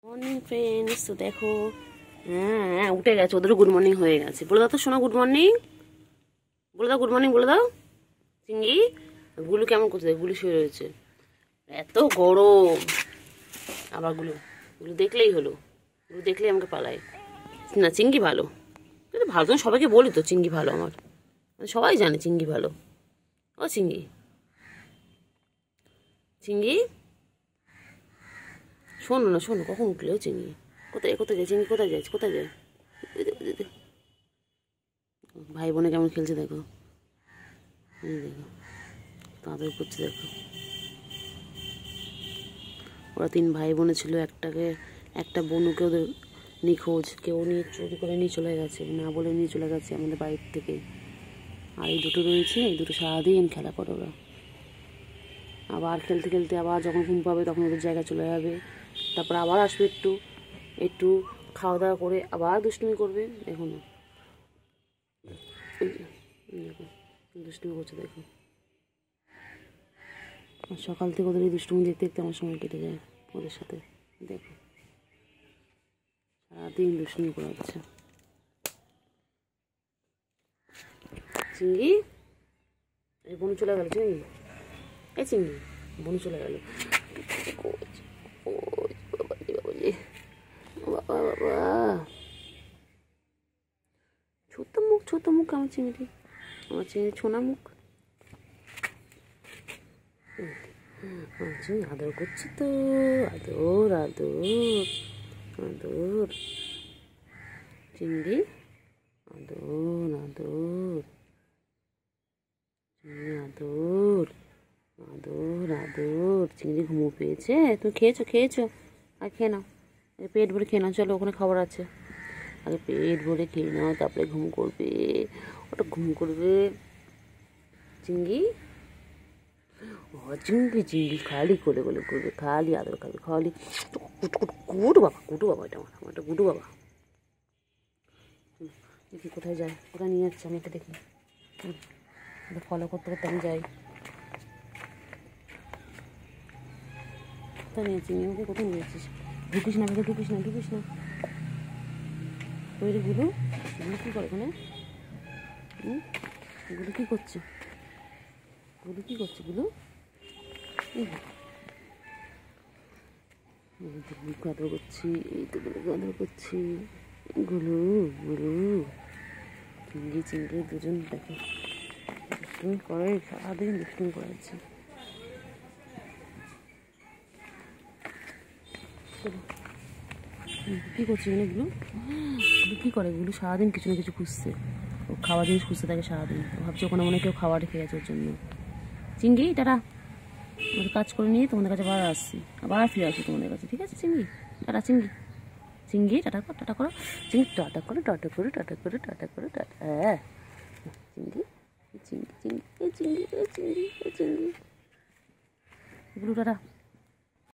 Morning friends, তো দেখো হ্যাঁ উঠে গেছে, ওদেরও গুড মর্নিং হয়ে গেছে। বলে দাও তো শোনা গুড মর্নিং, বলে দাও গুড মর্নিং বলে দাও। চিঙ্গি গুলু কেমন করছে, গুলু শুয়ে রয়েছে, এত গরম। আবার গুলু গুলু দেখলেই হলো, গুলু দেখলেই আমাকে পালায় না। চিঙ্গি ভালো, কিন্তু ভালো তো সবাইকে বলি তো চিঙ্গি ভালো, আমার সবাই জানে চিঙ্গি ভালো। ও চিঙ্গি, চিঙ্গি শোনো না, শোনো কখন উঠলে? ও চিঙ্গি কোথায় কোথায় যায়? চিঙ্গি কোথায় যাচ্ছে, কোথায় যায়? ভাই বোনে কেমন খেলছে দেখো, দেখো তাদের করছে দেখো। ওরা 3 ভাই বোনে ছিল, একটা বোনকে ওদের নিখোঁজ, কেউ নিয়ে চুরি করে নিয়ে চলে গেছে, না বলে নিয়ে চলে গেছে আমাদের বাড়ির থেকে। আর এই দুটো রয়েছে, এই দুটো সারাদিন খেলা করে ওরা। আবার খেলতে খেলতে আবার যখন ঘুম পাবে তখন ওদের জায়গায় চলে যাবে, তারপর আবার আসবে, একটু একটু খাওয়া দাওয়া করে আবার দুষ্টুমি করবে। দেখো না, দেখো দুষ্টুমি করছে দেখো। আর সকাল থেকে ওদের এই দুষ্টুমি দেখতে দেখতে আমার সময় কেটে যায় ওদের সাথে। দেখো সারাদিন দুষ্টুমি করে যাচ্ছে। চিঙ্গি এই বনু চলে গেল, চিঙ্গি এই চিঙ্গি বনু চলে গেল। বাবা বাবা, ছোট মুখ ছোট মুখ আমার চিংড়ি, আমার চিংড়ি ছোনা মুখ। চিংড়ি আদর করছি তো, আদর আদর আদর, চিংড়ি আদর আদর, চিংড়ি আদর আদর আদর। চিংড়ি ঘুমো পেয়েছে, তুমি খেয়েছো খেয়েছো, আর খেয়ে নাও, পেট ভরে খেয়ে নাও। চলো ওখানে খাবার আছে, আগে পেট ভরে খেয়ে নাও, তারপরে ঘুম করবে। ওটা ঘুম করবে চিঙ্গি। ও চিঙ্গি চিঙ্গি খালি কোলে কোলে করবে, খালি আদর খাবে, খালি গুডু বাবা, গুডু বাবা, এটা আমার একটা গুডু বাবা। দেখি কোথায় যায়, কোথায় নিয়ে যাচ্ছে আমি এটা দেখি, ফলো করতে করতে আমি যাই। কোথায় নিয়ে চিনি আমাকে, কোথায় নিয়ে যাচ্ছিস? ঢুকিস না আমাকে, ঢুকিস না ঢুকিস না। ওই রে গুলু, গুলু কী করে ওখানে? গুলু কী করছে, গুলু কী করছে? গুলু গুলুকে আদর করছি, এই তো গুলুকে আদর করছি। গুলু গুলু চিঙ্গি চিঙ্গি দুজন দেখো দুষ্টুমি করে, সারাদিন দুষ্টুমি করাচ্ছে। কী করছে এখানে গুলু? গুলু কী করে? গুলু সারাদিন কিছু না কিছু খুঁজছে, ও খাওয়া জিনিস খুঁজতে থাকে সারাদিন। ভাবছি ওখানে মনে কেউ খাবার রেখে গেছে ওর জন্য। চিঙ্গি টাটা, আমাদের কাজ করে নিয়ে তোমাদের কাছে আবার আসছি, আবার ফিরে আসছি তোমাদের কাছে, ঠিক আছে চিঙ্গি? টাটা চিঙ্গি, চিঙ্গি টাটা করো, টাটা করো চিঙ্গি, টাটা করো টাটা করো টাটা করো টাটা করো টাটা। হ্যাঁ চিঙ্গি চিঙ্গি চিঙ্গি চিঙ্গি চিঙ্গি চিঙ্গি গুলু টাটা।